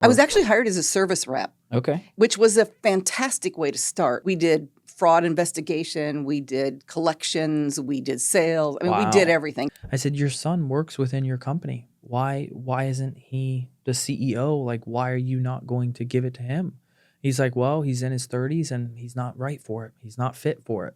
I was actually hired as a service rep. Okay. Which was a fantastic way to start. We did fraud investigation, we did collections, we did sales. I mean, we did everything. I said, your son works within your company. Why isn't he the CEO? Like, why are you not going to give it to him? He's like, well, he's in his 30s and he's not right for it. He's not fit for it.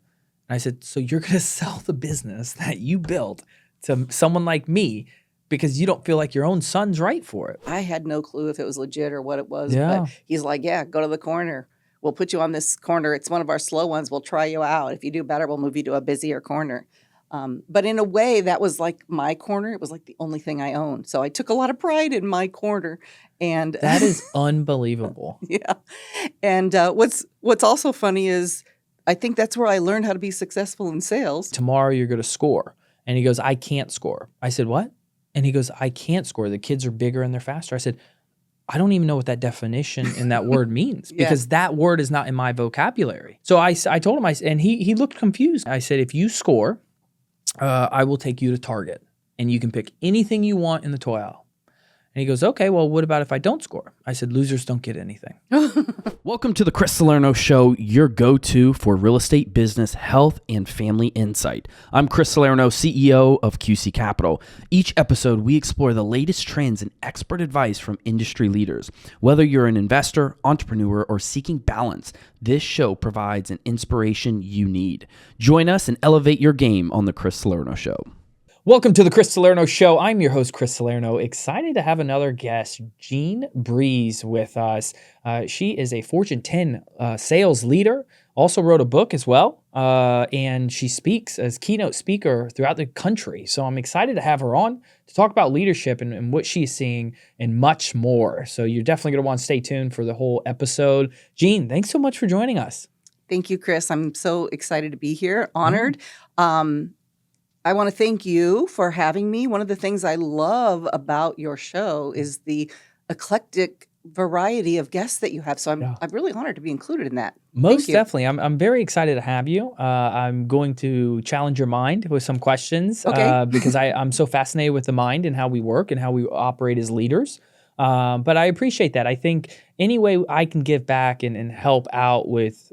And I said, so you're going to sell the business that you built to someone like me because you don't feel like your own son's right for it. I had no clue if it was legit or what it was. Yeah. But he's like, yeah, go to the corner. We'll put you on this corner. It's one of our slow ones. We'll try you out. If you do better, we'll move you to a busier corner. But in a way, that was like my corner. It was like the only thing I owned. So I took a lot of pride in my corner. And that is unbelievable. Yeah. And what's also funny is I think that's where I learned how to be successful in sales. Tomorrow you're going to score. And he goes, I can't score. I said, what? And he goes, I can't score. The kids are bigger and they're faster. I said, I don't even know what that definition in that word means because that word is not in my vocabulary. So I told him, and he looked confused. I said, if you score, I will take you to Target and you can pick anything you want in the toy aisle. And he goes, okay, well, what about if I don't score? I said, losers don't get anything. Welcome to the Chris Salerno Show, your go-to for real estate, business, health, and family insight. I'm Chris Salerno, CEO of QC Capital. Each episode, we explore the latest trends and expert advice from industry leaders. Whether you're an investor, entrepreneur, or seeking balance, this show provides an inspiration you need. Join us and elevate your game on the Chris Salerno Show. Welcome to the Chris Salerno Show. I'm your host, Chris Salerno. Excited to have another guest, Jean Briese, with us. She is a Fortune 10 sales leader, also wrote a book as well, and she speaks as keynote speaker throughout the country. So I'm excited to have her on to talk about leadership and what she's seeing and much more. So you're definitely going to want to stay tuned for the whole episode. Jean, thanks so much for joining us. Thank you, Chris. I'm so excited to be here, honored. I want to thank you for having me. One of the things I love about your show is the eclectic variety of guests that you have. So I'm really honored to be included in that. Most definitely. I'm very excited to have you. I'm going to challenge your mind with some questions because I'm so fascinated with the mind and how we work and how we operate as leaders. But I appreciate that. I think any way I can give back and help out with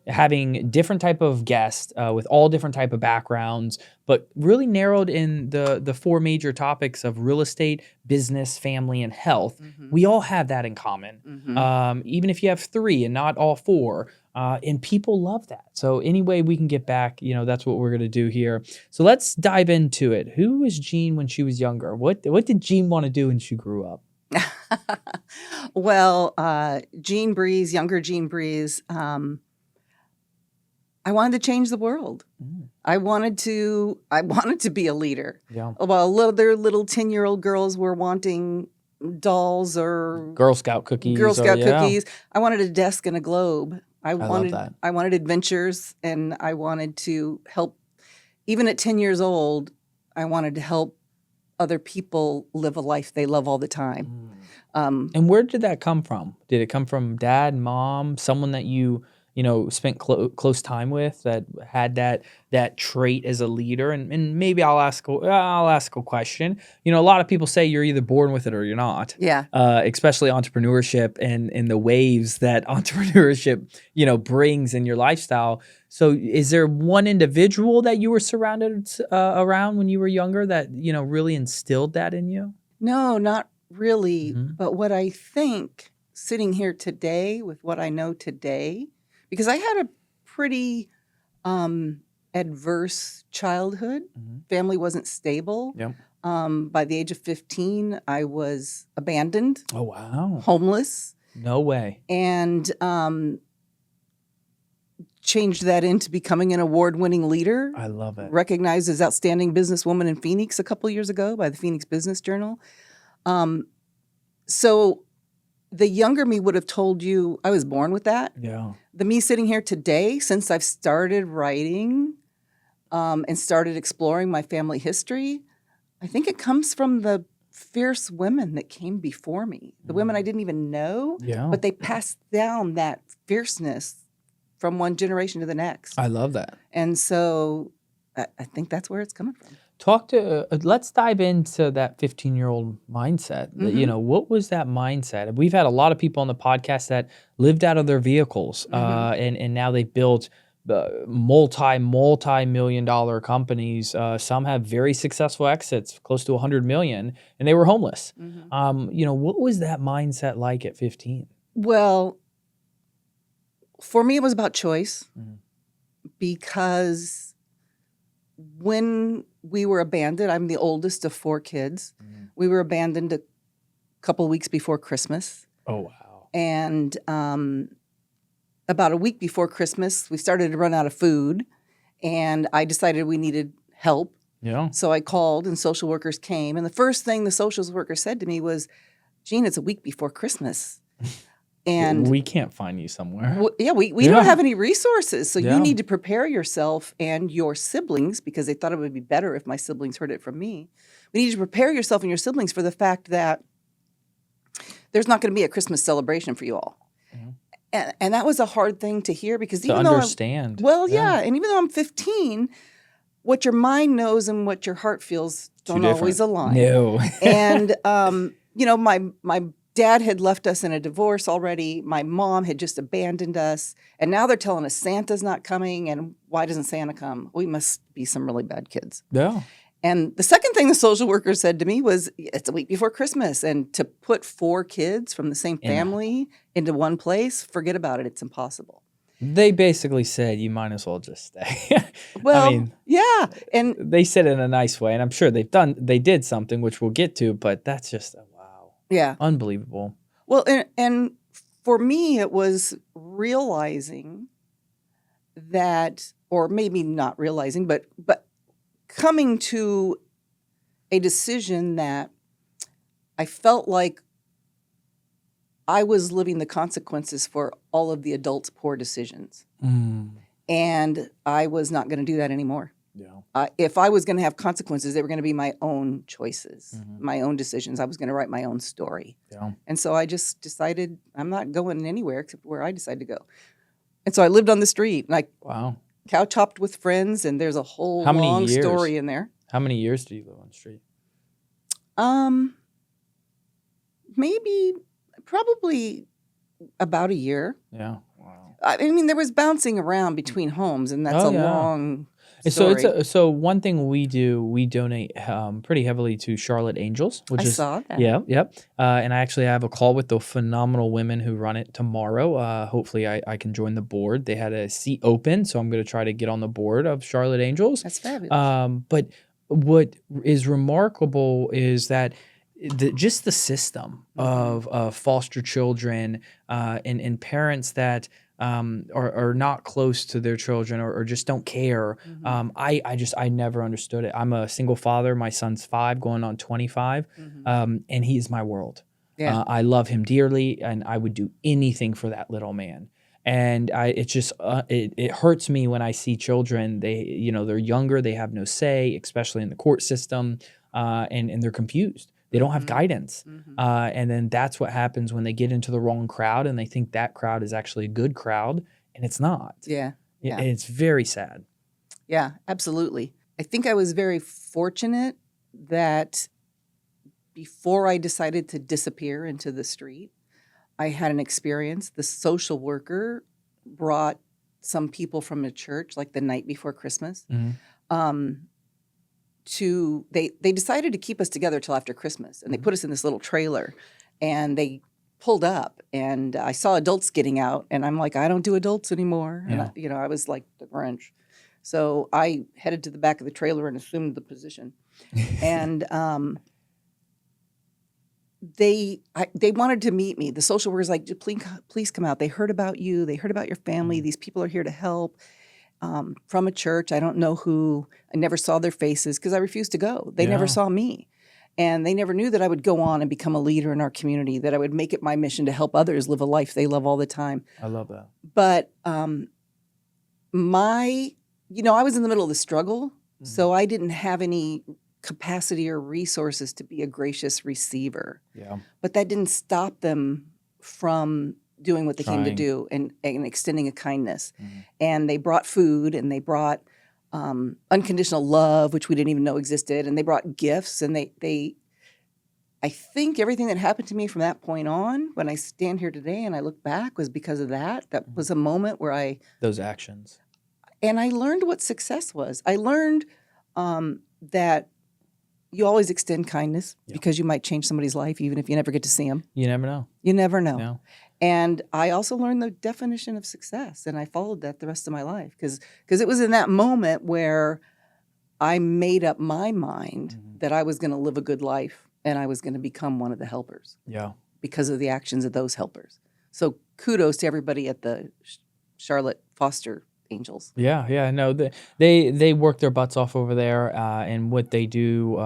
having different type of guests with all different type of backgrounds, but really narrowed in the four major topics of real estate, business, family, and health. Mm-hmm. We all have that in common. Mm-hmm. Even if you have three and not all four, and people love that. So any way we can get back, that's what we're going to do here. So let's dive into it. Who was Jean when she was younger? What did Jean want to do when she grew up? Well, Jean Briese, younger Jean Briese, I wanted to change the world. Mm. I wanted to be a leader. Yeah. Well, their little 10-year-old girls were wanting dolls or Girl Scout cookies. I wanted a desk and a globe. I wanted adventures, and I wanted to help. Even at 10 years old, I wanted to help other people live a life they love all the time. And where did that come from? Did it come from dad, mom, someone that you spent close time with that had that trait as a leader? And maybe I'll ask a question. A lot of people say you're either born with it or you're not. Yeah. Especially entrepreneurship and the waves that entrepreneurship, brings in your lifestyle. So is there one individual that you were surrounded around when you were younger that, really instilled that in you? No, not really. Mm-hmm. But what I think sitting here today with what I know today, because I had a pretty adverse childhood. Mm-hmm. Family wasn't stable. Yep. By the age of 15, I was abandoned. Oh, wow. Homeless. No way. And changed that into becoming an award-winning leader. I love it. Recognized as outstanding businesswoman in Phoenix a couple years ago by the Phoenix Business Journal. So the younger me would have told you I was born with that. Yeah. The me sitting here today, since I've started writing and started exploring my family history, I think it comes from the fierce women that came before me, the women I didn't even know, but they passed down that fierceness from one generation to the next. I love that. And so I think that's where it's coming from. Let's dive into that 15-year-old mindset. What was that mindset? We've had a lot of people on the podcast that lived out of their vehicles, and now they've built multi-million dollar companies. Some have very successful exits, close to 100 million, and they were homeless. What was that mindset like at 15? Well, for me, it was about choice because when we were abandoned, I'm the oldest of 4 kids. We were abandoned a couple weeks before Christmas. Oh, wow. And about a week before Christmas, we started to run out of food, and I decided we needed help. Yeah. So I called, and social workers came. And the first thing the social worker said to me was, Jean, it's a week before Christmas. And we can't find you somewhere. We don't have any resources. So Yeah. you need to prepare yourself and your siblings, because they thought it would be better if my siblings heard it from me. We need to prepare yourself and your siblings for the fact that there's not going to be a Christmas celebration for you all. And that was a hard thing to hear, because even though understand. And even though I'm 15, what your mind knows and what your heart feels don't always align. No. And my dad had left us in a divorce already. My mom had just abandoned us. And now they're telling us Santa's not coming. And why doesn't Santa come? We must be some really bad kids. Yeah. And the second thing the social worker said to me was, it's a week before Christmas. And to put 4 kids from the same family into one place, forget about it. It's impossible. They basically said you might as well just stay. Well, yeah. And they said it in a nice way. And I'm sure they did something, which we'll get to, but that's just wow. Yeah. Unbelievable. Well, and for me, it was realizing that, or maybe not realizing, but coming to a decision that I felt like I was living the consequences for all of the adults' poor decisions. And I was not going to do that anymore. Yeah. If I was going to have consequences, they were going to be my own choices, my own decisions. I was going to write my own story. Yeah. And so I just decided I'm not going anywhere except where I decide to go. And so I lived on the street, and I couch hopped with friends, and there's a whole long story in there. How many years do you live on the street? Probably about a year. Yeah. Wow. I mean, there was bouncing around between homes, and that's long story. So one thing we do, we donate pretty heavily to Charlotte Angels, which I saw that. Yep. And I actually have a call with the phenomenal women who run it tomorrow. Hopefully I can join the board. They had a seat open, so I'm going to try to get on the board of Charlotte Angels. That's fabulous. But what is remarkable is that just the system of foster children and parents that are not close to their children or just don't care. I never understood it. I'm a single father. My son's 5 going on 25, and he's my world. Yeah. I love him dearly, and I would do anything for that little man. And it hurts me when I see children. They're younger. They have no say, especially in the court system, and they're confused. They don't have guidance. And then that's what happens when they get into the wrong crowd and they think that crowd is actually a good crowd, and it's not. Yeah. And it's very sad. Yeah, absolutely. I think I was very fortunate that before I decided to disappear into the street, I had an experience. The social worker brought some people from a church like the night before Christmas. They decided to keep us together till after Christmas, and they put us in this little trailer, and they pulled up, and I saw adults getting out, and I'm like, I don't do adults anymore. Yeah. And I was like the Grinch. So I headed to the back of the trailer and assumed the position. And they wanted to meet me. The social worker was like, please come out. They heard about you. They heard about your family. These people are here to help. From a church. I don't know who. I never saw their faces because I refused to go. They never saw me. And they never knew that I would go on and become a leader in our community, that I would make it my mission to help others live a life they love all the time. I love that. But I was in the middle of the struggle, so I didn't have any capacity or resources to be a gracious receiver. Yeah. But that didn't stop them from doing what they came to do and extending a kindness. And they brought food, and they brought unconditional love, which we didn't even know existed. And they brought gifts, and I think everything that happened to me from that point on, when I stand here today and I look back, was because of that. That was a moment where those actions. And I learned what success was. I learned that you always extend kindness because you might change somebody's life, even if you never get to see them. You never know. You never know. No. And I also learned the definition of success, and I followed that the rest of my life because it was in that moment where I made up my mind that I was going to live a good life and I was going to become one of the helpers. Yeah. Because of the actions of those helpers. So kudos to everybody at the Charlotte Foster Angels. Yeah. No, they work their butts off over there, and what they do,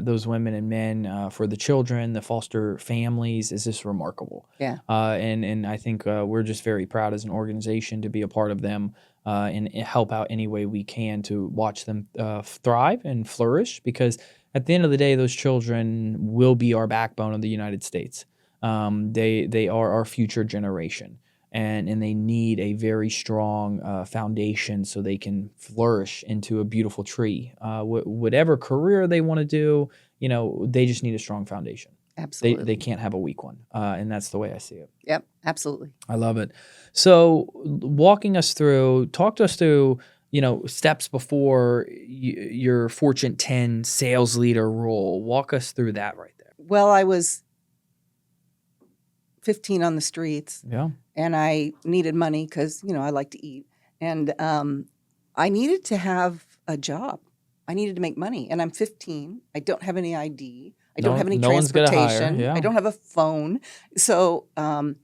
those women and men, for the children, the foster families, is just remarkable. Yeah. And I think we're just very proud as an organization to be a part of them, and help out any way we can to watch them thrive and flourish. Because at the end of the day, those children will be our backbone of the United States. They are our future generation. And they need a very strong foundation so they can flourish into a beautiful tree. Whatever career they want to do, they just need a strong foundation. Absolutely. They can't have a weak one. And that's the way I see it. Yep, absolutely. I love it. So talk to us through, steps before your Fortune 10 sales leader role. Walk us through that right there. Well, I was 15 on the streets. Yeah. And I needed money because, I like to eat. And I needed to have a job. I needed to make money. And I'm 15. I don't have any ID. I don't have any transportation. I don't have a phone. So my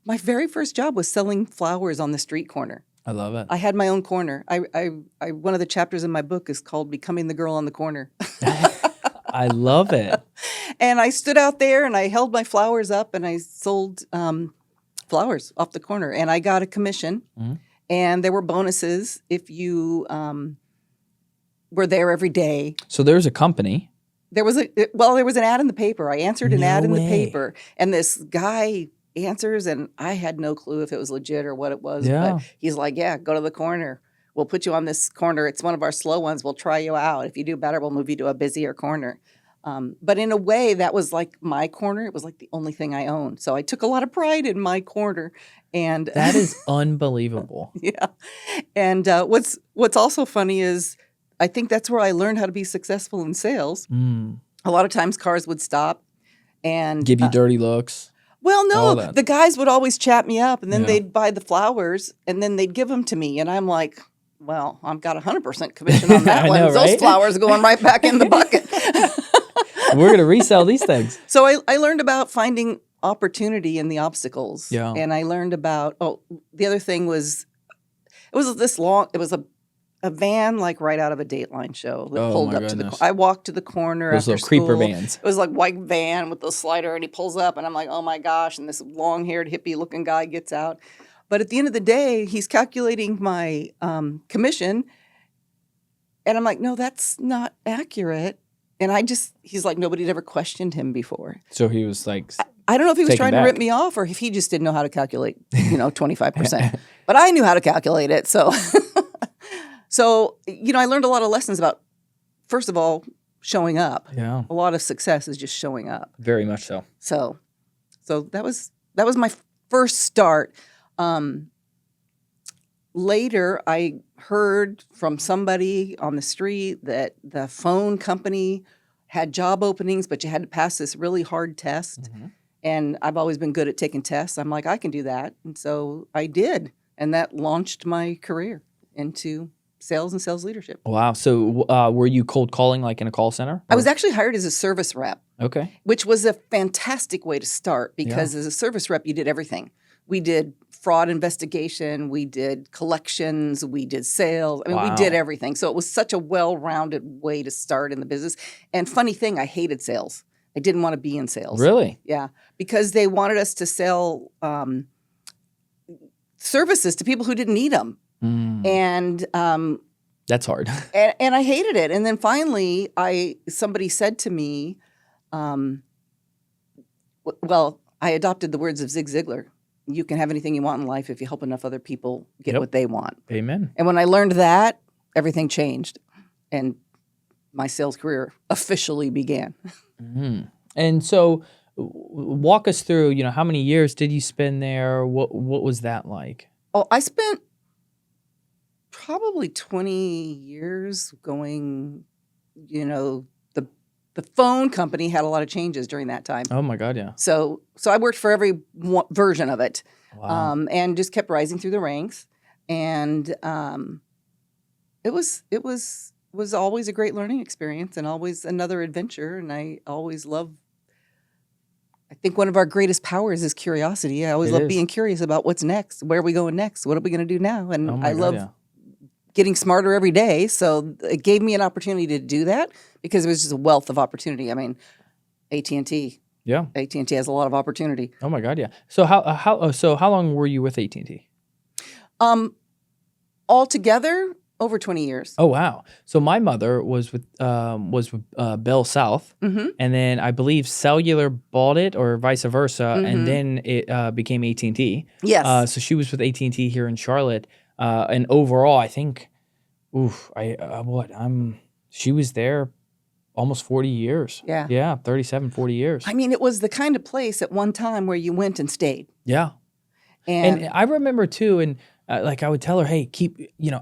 very first job was selling flowers on the street corner. I love it. I had my own corner. One of the chapters in my book is called Becoming the Girl on the Corner. I love it. And I stood out there and I held my flowers up and I sold flowers off the corner. And I got a commission. Mm-hmm. And there were bonuses if you were there every day. So there's a company. There was an ad in the paper. I answered an ad in the paper. And this guy answers, and I had no clue if it was legit or what it was. Yeah. But he's like, yeah, go to the corner. We'll put you on this corner. It's one of our slow ones. We'll try you out. If you do better, we'll move you to a busier corner. But in a way, that was like my corner. It was like the only thing I owned. So I took a lot of pride in my corner. And that is unbelievable. Yeah. And what's also funny is I think that's where I learned how to be successful in sales. Mm. A lot of times cars would stop and give you dirty looks. Well, no, the guys would always chat me up, and then they'd buy the flowers, and then they'd give them to me. And I'm like, well, I've got 100% commission on that one. Know, right? Those flowers are going right back in the bucket. We're going to resell these things. So I learned about finding opportunity in the obstacles. Yeah. And I learned about, the other thing was, it was a van like right out of a Dateline show that pulled up to I walked to the corner those after little school. Creeper vans. It was like white van with the slider, and he pulls up, and I'm like, oh my gosh, and this long-haired hippie-looking guy gets out. But at the end of the day, he's calculating my commission, and I'm like, no, that's not accurate. And he's like, nobody had ever questioned him before. So he was like, I don't know if he was trying to rip me off or if he just didn't know how to calculate, 25%. But I knew how to calculate it, so... So, I learned a lot of lessons about, first of all, showing up. Yeah. A lot of success is just showing up. Very much so. So that was my first start. Later, I heard from somebody on the street that the phone company had job openings, but you had to pass this really hard test. Mm-hmm. And I've always been good at taking tests. I'm like, I can do that. And so I did. And that launched my career into sales and sales leadership. Wow. So were you cold calling like in a call center? Or? I was actually hired as a service rep. Okay. Which was a fantastic way to start because as a service rep, you did everything. We did fraud investigation. We did collections. We did sales. I mean, we did everything. So it was such a well-rounded way to start in the business. And funny thing, I hated sales. I didn't want to be in sales. Really? Yeah. Because they wanted us to sell services to people who didn't need them. Mm. And that's hard. and I hated it. And then finally, somebody said to me, I adopted the words of Zig Ziglar. you can have anything you want in life if you help enough other people get Yep. what they want. Amen. And when I learned that, everything changed, and my sales career officially began. Mhm. And so, walk us through. How many years did you spend there? What was that like? Oh, I spent probably 20 years going, the phone company had a lot of changes during that time. Oh my God, yeah. So I worked for every version of it, Wow. and just kept rising through the ranks. And it was always a great learning experience and always another adventure. And I always love. I think one of our greatest powers is curiosity. I always It love is. being curious about what's next. Where are we going next? What are we going to do now? And Oh my I God, love yeah. getting smarter every day. So it gave me an opportunity to do that because it was just a wealth of opportunity. I mean, AT&T Yeah. has a lot of opportunity. Oh my God, yeah. So how long were you with AT&T? Altogether, over 20 years. Oh wow. So my mother was with Bell South, Mm-hmm. and then I believe Cellular bought it, or vice versa, Mhm. and then it became AT&T. Yes. So she was with AT&T here in Charlotte, and overall, I think, she was there almost 40 years. Yeah. Yeah, 37, 40 years. I mean, it was the kind of place at one time where you went and stayed. Yeah. And I remember too, and I would tell her, hey,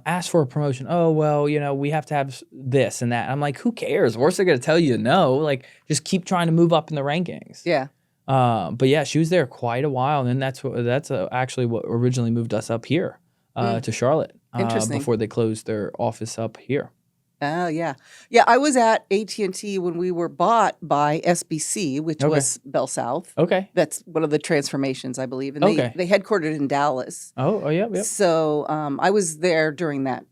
ask for a promotion. Oh, well, we have to have this and that. I'm like, who cares? Worst they're going to tell you no. Like, just keep trying to move up in the rankings. yeah. But yeah, she was there quite a while. And then that's actually what originally moved us up here to Charlotte. Interesting. Before they closed their office up here. Oh, yeah. Yeah, I was at AT&T when we were bought by SBC, which Okay. was Bell South. Okay. That's one of the transformations, I believe. And Okay. they headquartered in Dallas. Oh, yep. So I was there during that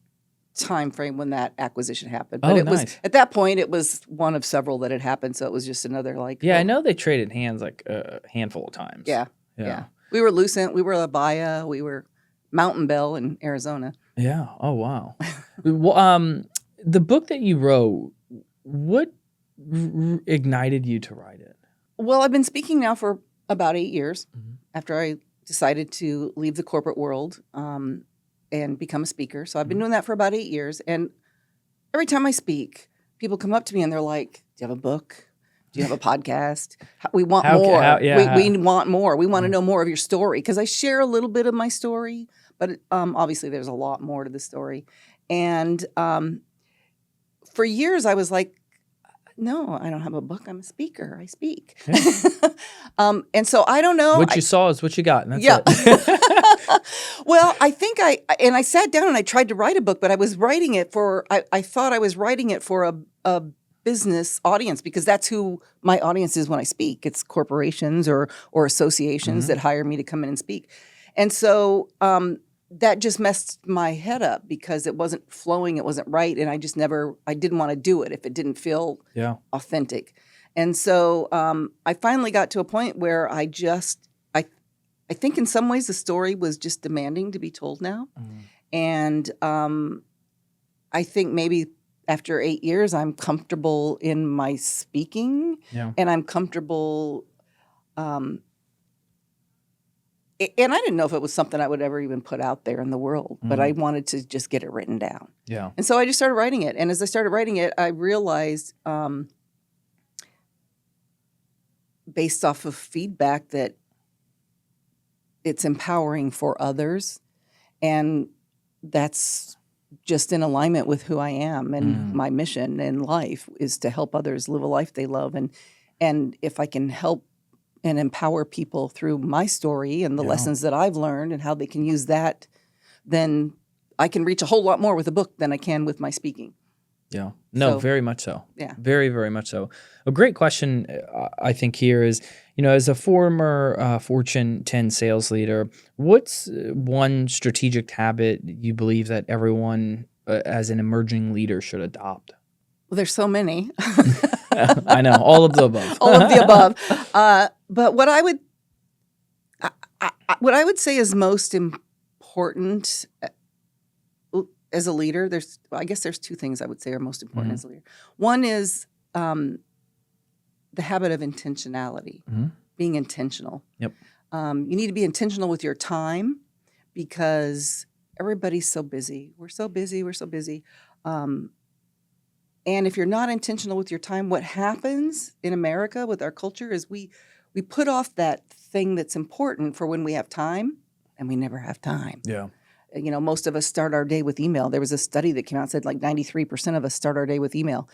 time frame when that acquisition happened. But Oh, it was nice. at that point it was one of several that had happened. So it was just another Yeah, I know they traded hands like a handful of times. Yeah. We were Lucent, we were Abaya, we were Mountain Bell in Arizona. Yeah. Oh, wow. Well, the book that you wrote, what ignited you to write it? Well, I've been speaking now for about 8 years Mhm. after I decided to leave the corporate world and become a speaker. So I've been doing that for about 8 years. And every time I speak, people come up to me and they're like, do you have a book? Do you have a podcast? We want more. We want more. We want to know more of your story because I share a little bit of my story, but obviously there's a lot more to the story. And for years I was like, no, I don't have a book. I'm a speaker. I speak. Yeah. And so I don't know. What you saw is what you got. And that's Yeah. it. Well, I think I sat down and I tried to write a book, but I was writing it for, I thought I was writing it for a business audience because that's who my audience is when I speak. It's corporations or associations that hire me to come in and speak. And so that just messed my head up because it wasn't flowing, it wasn't right, and I didn't want to do it if it didn't feel Yeah. authentic. And so I finally got to a point where I think in some ways the story was just demanding to be told now. Mhm. And I think maybe after 8 years, I'm comfortable in my speaking Yeah. and I'm comfortable. And I didn't know if it was something I would ever even put out there in the world, but I wanted to just get it written down. Yeah. And so I just started writing it. And as I started writing it, I realized based off of feedback that it's empowering for others. And that's just in alignment with who I am. And my mission in life is to help others live a life they love. And if I can help and empower people through my story and the lessons that I've learned and how they can use that, then I can reach a whole lot more with a book than I can with my speaking. Yeah. No, So, very much so. yeah. Very, very much so. A great question, I think, here is, as a former Fortune 10 sales leader, what's one strategic habit you believe that everyone as an emerging leader should adopt? Well, there's so many. I know. All of the above. All of the above. But what I would say is most important as a leader, I guess there's two things I would say are most important as a leader. One is the habit of intentionality, being intentional. Yep. You need to be intentional with your time because everybody's so busy. We're so busy. We're so busy. And if you're not intentional with your time, what happens in America with our culture is we put off that thing that's important for when we have time, and we never have time. Yeah. You know, most of us start our day with email. There was a study that came out and said like 93% of us start our day with email.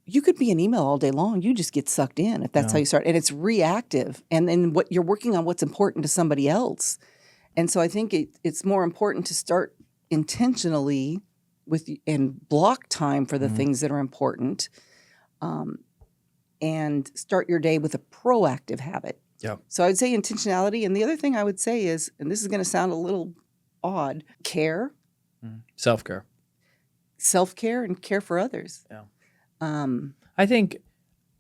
You could be in email all day long. You just get sucked in if that's how you start. And it's reactive. And then what you're working on what's important to somebody else. And so I think it's more important to start intentionally with and block time for the things that are important, and start your day with a proactive habit. Yeah. So I would say intentionality. And the other thing I would say is, and this is going to sound a little odd, care. Self-care. Self-care and care for others. Yeah. Um, I think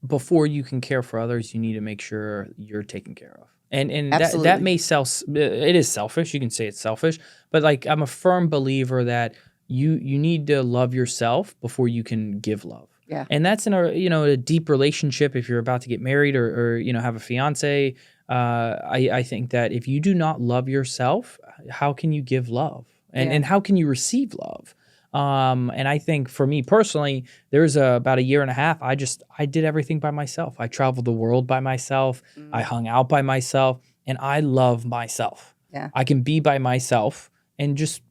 before you can care for others, you need to make sure you're taken care of. And that Absolutely. may it is selfish. You can say it's selfish, but like I'm a firm believer that you need to love yourself before you can give love. Yeah. And that's in a deep relationship. If you're about to get married or have a fiance, I think that if you do not love yourself, how can you give love? And how can you receive love? And I think for me personally, there's about a year and a half, I did everything by myself. I traveled the world by myself. I hung out by myself, and I love myself. Yeah. I can be by myself and just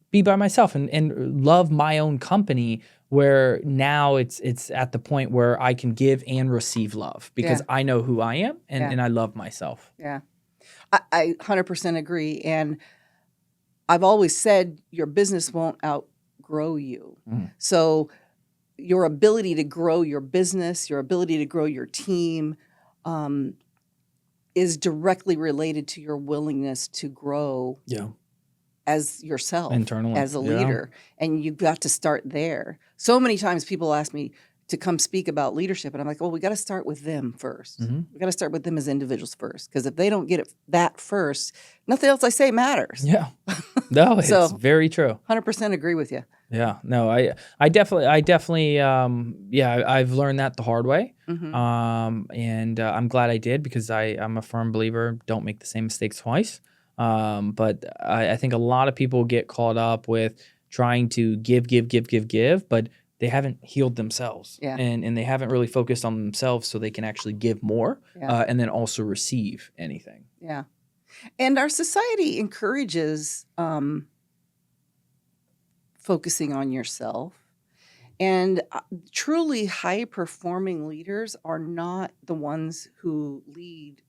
be by myself and love my own company, where now it's at the point where I can give and receive love because I know who I am and I love myself. Yeah. I 100% agree. And I've always said your business won't outgrow you. So your ability to grow your business, your ability to grow your team, is directly related to your willingness to grow as yourself, Internally. as a leader. And you've got to start there. So many times people ask me to come speak about leadership, and I'm like, well, we got to start with them first. We got to start with them as individuals first, because if they don't get that first, nothing else I say matters. Yeah. No, it's So- very true. 100% agree with you. Yeah, no, I definitely, I've learned that the hard way. Mhm. And I'm glad I did, because I'm a firm believer, don't make the same mistakes twice. But I think a lot of people get caught up with trying to give, but they haven't healed themselves. Yeah. And they haven't really focused on themselves so they can actually give more, Yeah. and then also receive anything. Yeah. And our society encourages focusing on yourself. And truly high-performing leaders are not the ones who lead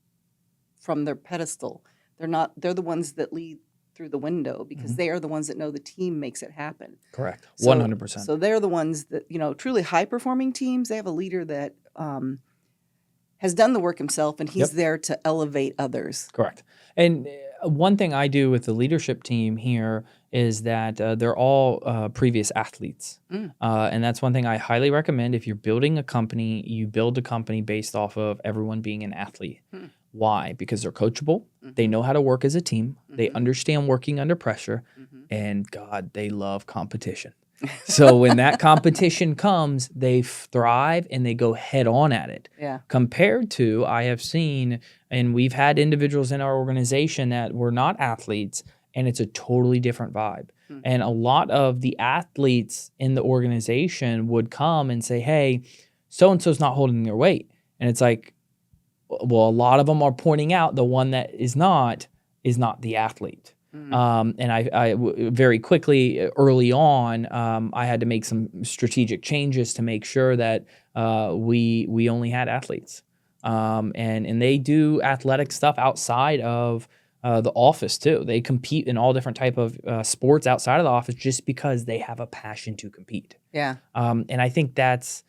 from their pedestal. They're the ones that lead through the window, because they are the ones that know the team makes it happen. Correct. So- 100%. So they're the ones that, truly high-performing teams, they have a leader that has done the work himself, and he's there to elevate others. Correct. And one thing I do with the leadership team here is that they're all previous athletes. And that's one thing I highly recommend. If you're building a company, you build a company based off of everyone being an athlete. Why? Because they're coachable. They know how to work as a team. They understand working under pressure. And God, they love competition. So when that competition comes, they thrive and they go head on at it. Yeah. Compared to, I have seen, and we've had individuals in our organization that were not athletes, and it's a totally different vibe. And a lot of the athletes in the organization would come and say, hey, so-and-so's not holding their weight. And it's like, well, a lot of them are pointing out the one that is not the athlete. And I very quickly, early on, I had to make some strategic changes to make sure that we only had athletes. And they do athletic stuff outside of the office too. They compete in all different type of sports outside of the office just because they have a passion to compete. Yeah. And I think that's,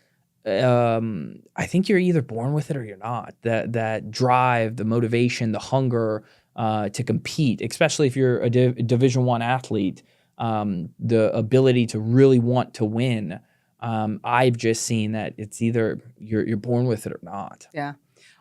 I think you're either born with it or you're not. That drive, the motivation, the hunger to compete, especially if you're a Division I athlete, the ability to really want to win. I've just seen that it's either you're born with it or not. Yeah.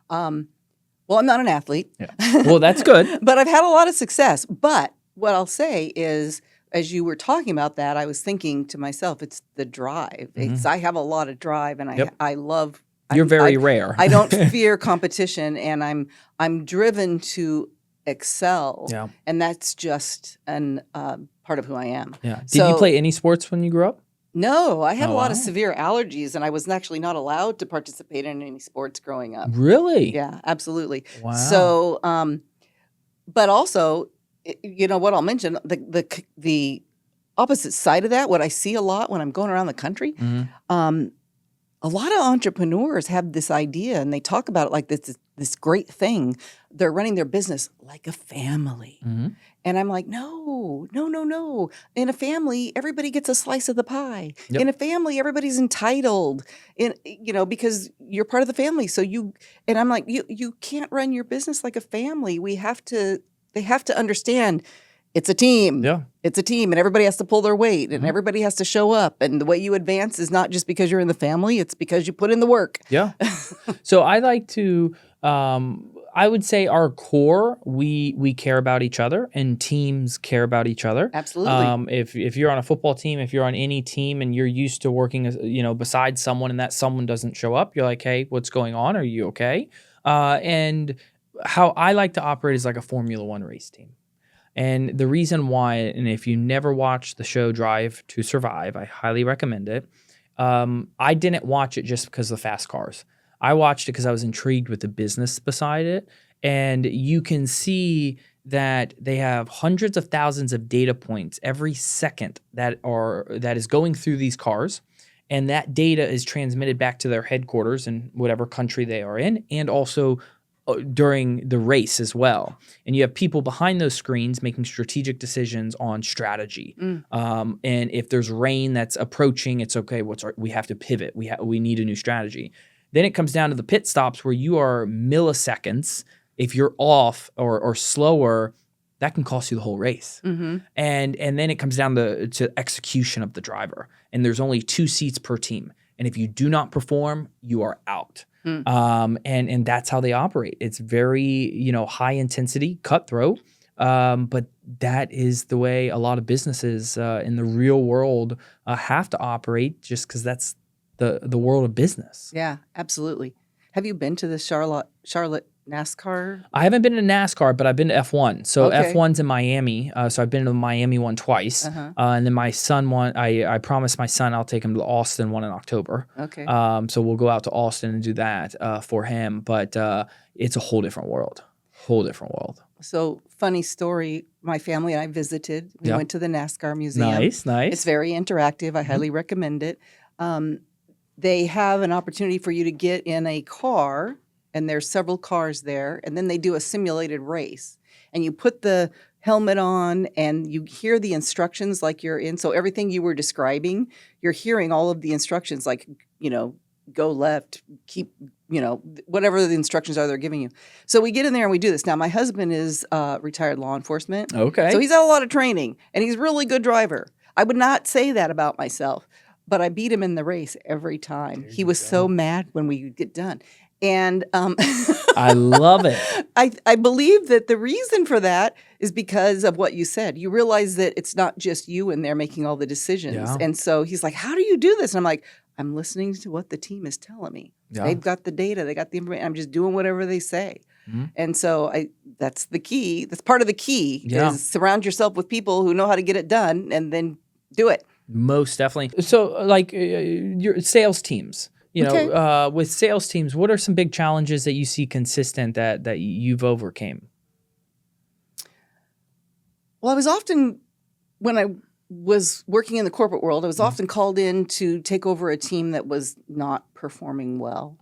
Well, I'm not an athlete. Yeah. Well, that's good. But I've had a lot of success. But what I'll say is, as you were talking about that, I was thinking to myself, it's the drive. I have a lot of drive, and I love You're very rare. I don't fear competition, and I'm driven to excel. Yeah. And that's just an part of who I am. Yeah. Did you play any sports when you grew up? No, I had a lot of wow. severe allergies, and I was actually not allowed to participate in any sports growing up. Really? Yeah, absolutely. Wow. So, but also, you know what I'll mention, the opposite side of that, what I see a lot when I'm going around the country, a lot of entrepreneurs have this idea, and they talk about it like this great thing. They're running their business like a family. And I'm like, no. In a family, everybody gets a slice of the pie. Yep. In a family, everybody's entitled, because you're part of the family. So and I'm like, you can't run your business like a family. They have to understand it's a team. Yeah. It's a team, and everybody has to pull their weight, and everybody has to show up. And the way you advance is not just because you're in the family, it's because you put in the work. Yeah. So I like to, I would say our core, we care about each other, and teams care about each other. Absolutely. If you're on a football team, if you're on any team and you're used to working, beside someone, and that someone doesn't show up, you're like, hey, what's going on? Are you okay? And how I like to operate is like a Formula One race team. And the reason why, and if you never watched the show Drive to Survive, I highly recommend it. I didn't watch it just because of the fast cars. I watched it because I was intrigued with the business beside it. And you can see that they have hundreds of thousands of data points every second that is going through these cars. And that data is transmitted back to their headquarters in whatever country they are in, and also during the race as well. And you have people behind those screens making strategic decisions on strategy. And if there's rain that's approaching, it's okay. We have to pivot. We need a new strategy. Then it comes down to the pit stops where you are milliseconds. If you're off or slower, that can cost you the whole race. And then it comes down to execution of the driver. And there's only 2 seats per team. And if you do not perform, you are out. And that's how they operate. It's very, high intensity, cutthroat. But that is the way a lot of businesses in the real world have to operate, just because that's the world of business. Yeah, absolutely. Have you been to the Charlotte NASCAR? I haven't been to NASCAR, but I've been to F1. So Okay. F1's in Miami. So I've been to the Miami one twice. And then my son I promised my son I'll take him to the Austin one in October. Okay. So we'll go out to Austin and do that for him. But it's a whole different world. So, funny story, my family and I visited. We went to the NASCAR museum. Nice. It's very interactive. I highly recommend it. They have an opportunity for you to get in a car, and there's several cars there, and then they do a simulated race. And you put the helmet on, and you hear the instructions like you're in. So everything you were describing, you're hearing all of the instructions like, go left, keep, whatever the instructions are they're giving you. So we get in there and we do this. Now, my husband is retired law enforcement. Okay. So he's had a lot of training, and he's a really good driver. I would not say that about myself, but I beat him in the race every time. He was so mad when we get done. And I love it. I believe that the reason for that is because of what you said. You realize that it's not just you in there making all the decisions. Yeah. And so he's like, how do you do this? And I'm like, I'm listening to what the team is telling me. Yeah. They've got the data. They got the information. I'm just doing whatever they say. And so that's the key. That's part of the key is surround yourself with people who know how to get it done, and then do it. Most definitely. So like your sales teams. With sales teams, what are some big challenges that you see consistent that you've overcame? Well, I was often, when I was working in the corporate world, I was often called in to take over a team that was not performing well.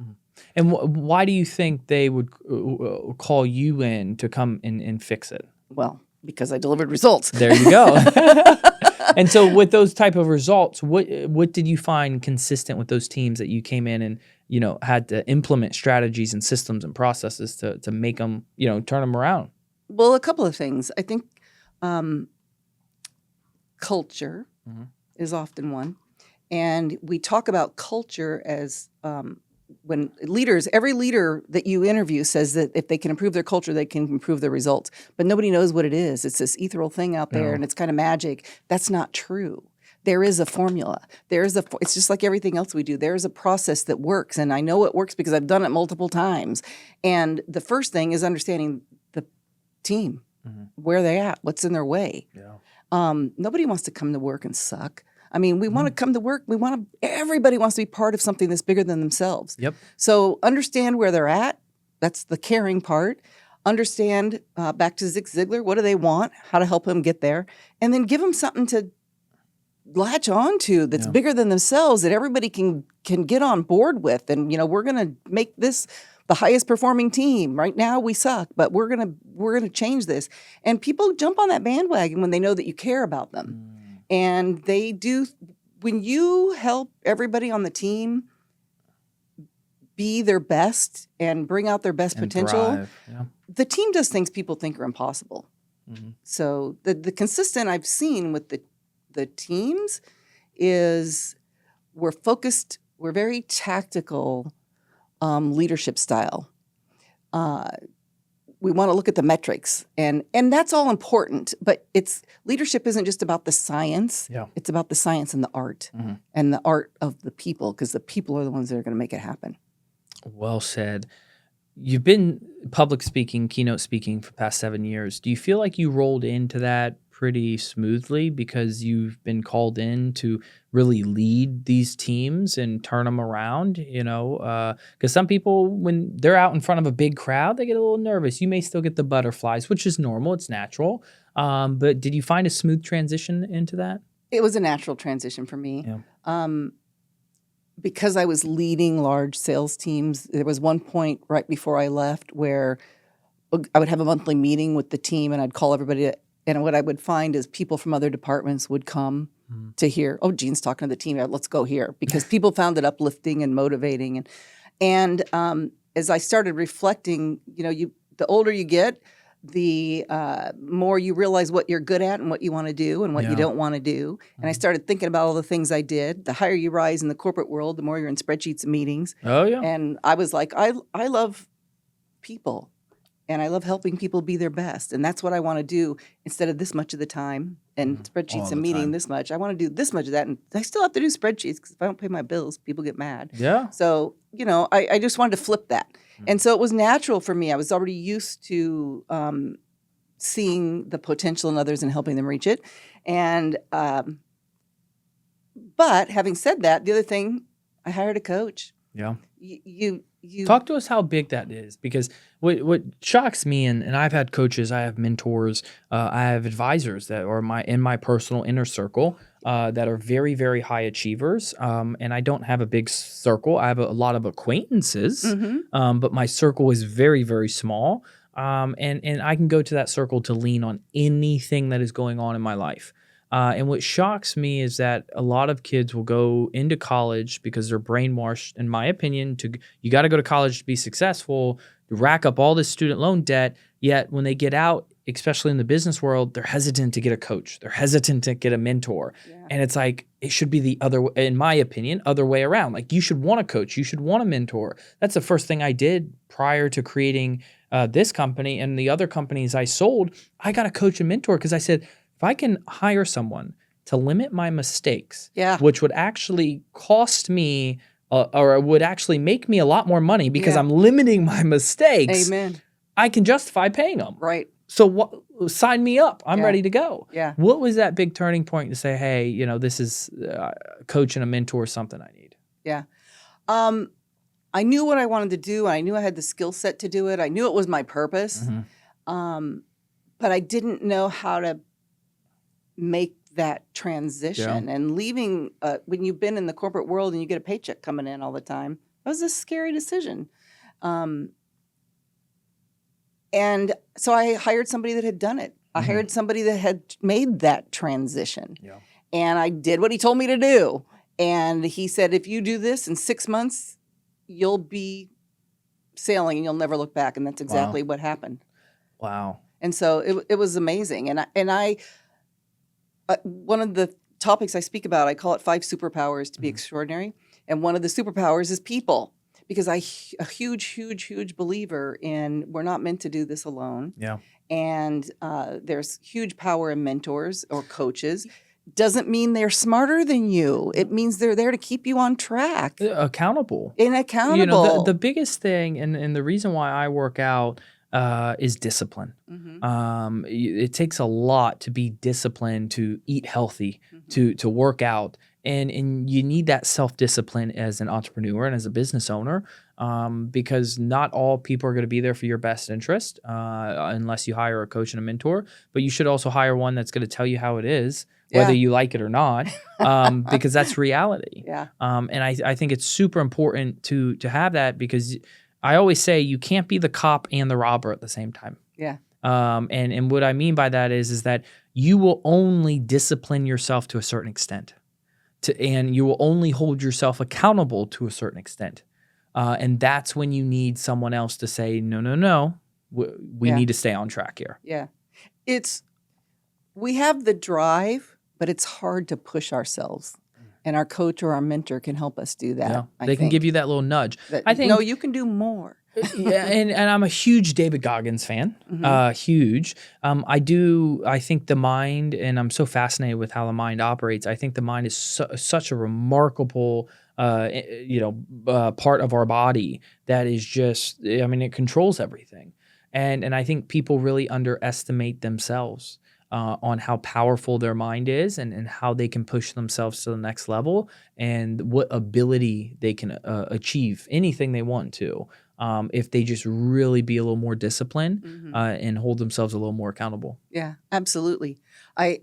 And why do you think they would call you in to come and fix it? Well, because I delivered results. There you go. And so with those type of results, what did you find consistent with those teams that you came in and, had to implement strategies and systems and processes to make them, turn them around? Well, a couple of things. I think culture is often one. And we talk about culture as when every leader that you interview says that if they can improve their culture, they can improve their results. But nobody knows what it is. It's this ethereal thing out there, and it's kind of magic. That's not true. there is a formula. It's just like everything else we do. There is a process that works, and I know it works because I've done it multiple times. And the first thing is understanding the team, where they're at, what's in their way. Yeah. Nobody wants to come to work and suck. I mean, we want to come to work. Everybody wants to be part of something that's bigger than themselves. Yep. So understand where they're at. That's the caring part. Understand, back to Zig Ziglar, what do they want, how to help them get there, and then give them something to latch on to that's bigger than themselves that everybody can get on board with. And, we're going to make this the highest performing team. Right now we suck, but we're going to change this. And people jump on that bandwagon when they know that you care about them. And they do. When you help everybody on the team be their best and bring out their best potential, the team does things people think are impossible. So the consistent I've seen with the teams is we're focused, we're very tactical leadership style. We want to look at the metrics, and that's all important, but leadership isn't just about the science. It's about the science and the art, and the art of the people, because the people are the ones that are going to make it happen. Well said. You've been public speaking, keynote speaking for the past 7 years. Do you feel like you rolled into that pretty smoothly because you've been called in to really lead these teams and turn them around? Because some people, when they're out in front of a big crowd, they get a little nervous. You may still get the butterflies, which is normal. It's natural. But did you find a smooth transition into that? It was a natural transition for me. Because I was leading large sales teams, there was one point right before I left where I would have a monthly meeting with the team, and I'd call everybody. And what I would find is people from other departments would come to hear, oh, Jean's talking to the team, let's go here. Because people found it uplifting and motivating. And as I started reflecting, the older you get, the more you realize what you're good at and what you want to do and what you don't want to do. And I started thinking about all the things I did. The higher you rise in the corporate world, the more you're in spreadsheets and meetings. Oh, yeah. And I was like, I love people, and I love helping people be their best. And that's what I want to do instead of this much of the time and spreadsheets and meeting this much. I want to do this much of that. And I still have to do spreadsheets because if I don't pay my bills, people get mad. Yeah. So, I just wanted to flip that. And so it was natural for me. I was already used to seeing the potential in others and helping them reach it. And but having said that, the other thing, I hired a coach. Yeah. You talk to us how big that is, because what shocks me, and I've had coaches, I have mentors, I have advisors that are in my personal inner circle that are very, very high achievers. And I don't have a big circle. I have a lot of acquaintances, but my circle is very, very small. And I can go to that circle to lean on anything that is going on in my life. And what shocks me is that a lot of kids will go into college because they're brainwashed, in my opinion, you got to go to college to be successful, rack up all this student loan debt. Yet when they get out, especially in the business world, they're hesitant to get a coach. They're hesitant to get a mentor. Yeah. And it's like, it should be the other, in my opinion, other way around. Like, you should want a coach. You should want a mentor. That's the first thing I did prior to creating this company and the other companies I sold. I got a coach and mentor because I said, if I can hire someone to limit my mistakes, which would actually cost me or would actually make me a lot more money because I'm limiting my mistakes, Amen. I can justify paying them. Right. So sign me up. I'm ready to go. Yeah. What was that big turning point to say, hey, this is a coach and a mentor, something I need? Yeah. I knew what I wanted to do. I knew I had the skill set to do it. I knew it was my purpose. But I didn't know how to make that transition. And leaving, when you've been in the corporate world and you get a paycheck coming in all the time, that was a scary decision. And so I hired somebody that had done it. I hired somebody that had made that transition. Yeah. And I did what he told me to do. And he said, if you do this in 6 months, you'll be sailing and you'll never look back. And that's exactly what happened. Wow. And so it was amazing. And I one of the topics I speak about, I call it 5 superpowers to be extraordinary. And one of the superpowers is people, because I'm a huge, huge, huge believer in we're not meant to do this alone. Yeah. And there's huge power in mentors or coaches. doesn't mean they're smarter than you. It means they're there to keep you on track. Accountable. And accountable. You know, the biggest thing and the reason why I work out is discipline. It takes a lot to be disciplined, to eat healthy, to work out. And you need that self-discipline as an entrepreneur and as a business owner, because not all people are going to be there for your best interest unless you hire a coach and a mentor. But you should also hire one that's going to tell you how it is, whether you like it or not, because that's reality. Yeah. And I think it's super important to have that, because I always say you can't be the cop and the robber at the same time. Yeah. And what I mean by that is that you will only discipline yourself to a certain extent. And you will only hold yourself accountable to a certain extent. And that's when you need someone else to say, no, we need to stay on track here. Yeah. We have the drive, but it's hard to push ourselves. And our coach or our mentor can help us do that. Yeah. They can give you that little nudge. I think, no, you can do more. Yeah, and I'm a huge David Goggins fan, huge. I think the mind, and I'm so fascinated with how the mind operates. I think the mind is such a remarkable, part of our body that is just, it controls everything. And I think people really underestimate themselves on how powerful their mind is and how they can push themselves to the next level and what ability they can achieve anything they want to. If they just really be a little more disciplined and hold themselves a little more accountable. Yeah, absolutely. I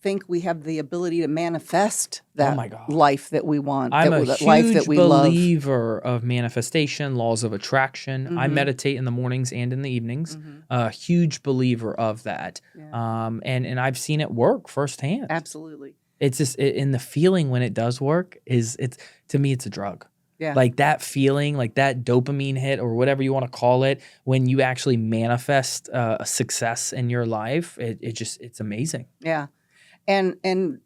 think we have the ability to manifest that life that we want. I'm a huge huge that we believer of manifestation, laws of attraction. I meditate in the mornings and in the evenings. A huge believer of that. Yeah. And I've seen it work firsthand. Absolutely. It's just in the feeling when it does work to me it's a drug. Yeah. Like that feeling, like that dopamine hit or whatever you want to call it, when you actually manifest a success in your life, it's amazing. Yeah. And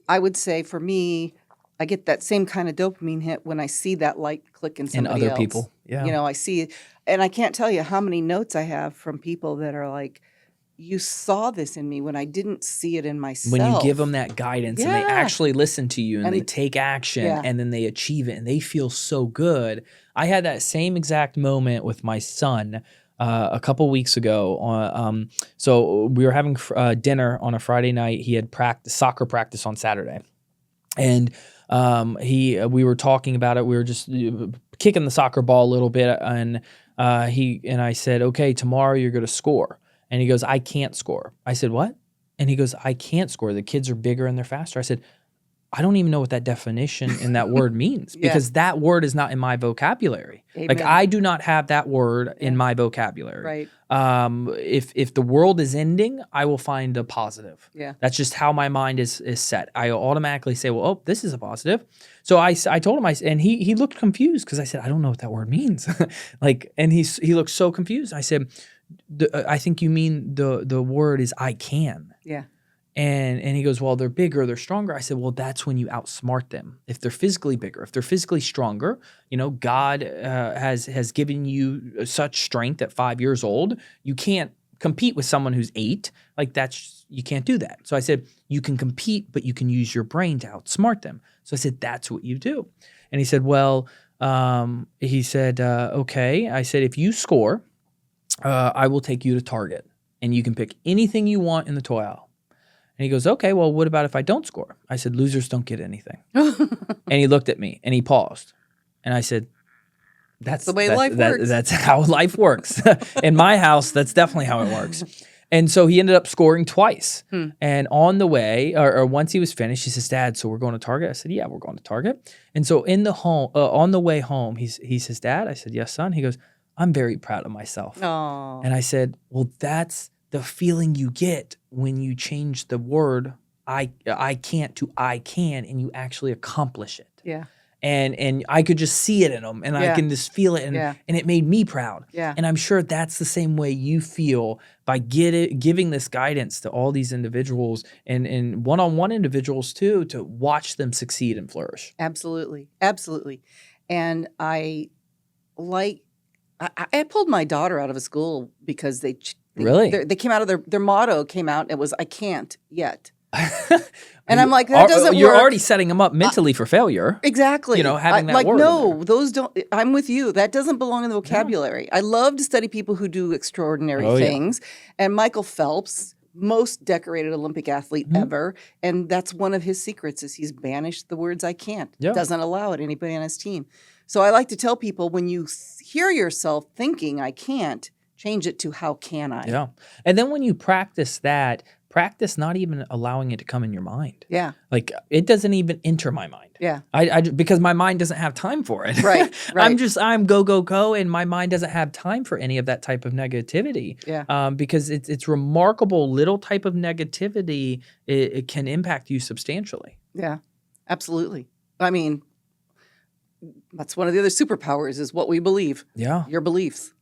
I would say for me, I get that same kind of dopamine hit when I see that light click in somebody else. In other people. Yeah. I see it. And I can't tell you how many notes I have from people that are like, you saw this in me when I didn't see it in myself. When you give them that guidance and they actually listen to you and they take action and then they achieve it and they feel so good. I had that same exact moment with my son a couple weeks ago. So we were having dinner on a Friday night. He had soccer practice on Saturday. And we were talking about it. We were just kicking the soccer ball a little bit. And I said, okay, tomorrow you're going to score. And he goes, I can't score. I said, what? And he goes, I can't score. The kids are bigger and they're faster. I said, I don't even know what that definition in that word means because that word is not in my vocabulary. Amen. Like I do not have that word in my vocabulary. Right. If the world is ending, I will find a positive. Yeah. That's just how my mind is set. I automatically say, well, oh, this is a positive. So I told him, and he looked confused because I said, I don't know what that word means. And he looked so confused. I said, I think you mean the word is I can. Yeah. And he goes, well, they're bigger, they're stronger. I said, well, that's when you outsmart them. If they're physically bigger, if they're physically stronger, God has given you such strength at 5 years old. You can't compete with someone who's 8. Like you can't do that. So I said, you can compete, but you can use your brain to outsmart them. So I said, that's what you do. And he said, well, okay. I said, if you score, I will take you to Target and you can pick anything you want in the toy aisle. And he goes, okay, well, what about if I don't score? I said, losers don't get anything. And he looked at me and he paused. And I said, that's the way life works. That's how life works. In my house, that's definitely how it works. And so he ended up scoring twice. And on the way, or once he was finished, he says, Dad, so we're going to Target? I said, yeah, we're going to Target. And so on the way home, he says, Dad? I said, yes, son. He goes, I'm very proud of myself. Aww. And I said, well, that's the feeling you get when you change the word I can't to I can and you actually accomplish it. Yeah. And I could just see it in them and I can just feel it and it made me proud. Yeah. And I'm sure that's the same way you feel by giving this guidance to all these individuals and one-on-one individuals too, to watch them succeed and flourish. Absolutely. Absolutely. And I pulled my daughter out of a school because Really? They came out of their motto came out. It was, I can't yet. And I'm like, that doesn't work. You're already setting them up mentally for failure. Exactly. Having that like, word. No, those don't. I'm with you. That doesn't belong in the vocabulary. I love to study people who do extraordinary things. And Michael Phelps, most decorated Olympic athlete ever, and that's one of his secrets is he's banished the words I can't. Yeah. Doesn't allow it anybody on his team. So I like to tell people when you hear yourself thinking I can't, change it to how can I? Yeah. And then when you practice that, practice not even allowing it to come in your mind. Yeah. Like it doesn't even enter my mind. Yeah. I because my mind doesn't have time for it. Right. I'm go, and my mind doesn't have time for any of that type of negativity. Yeah. Because it's remarkable. Little type of negativity, it can impact you substantially. Yeah, absolutely. I mean, that's one of the other superpowers is what we believe. Yeah. Your beliefs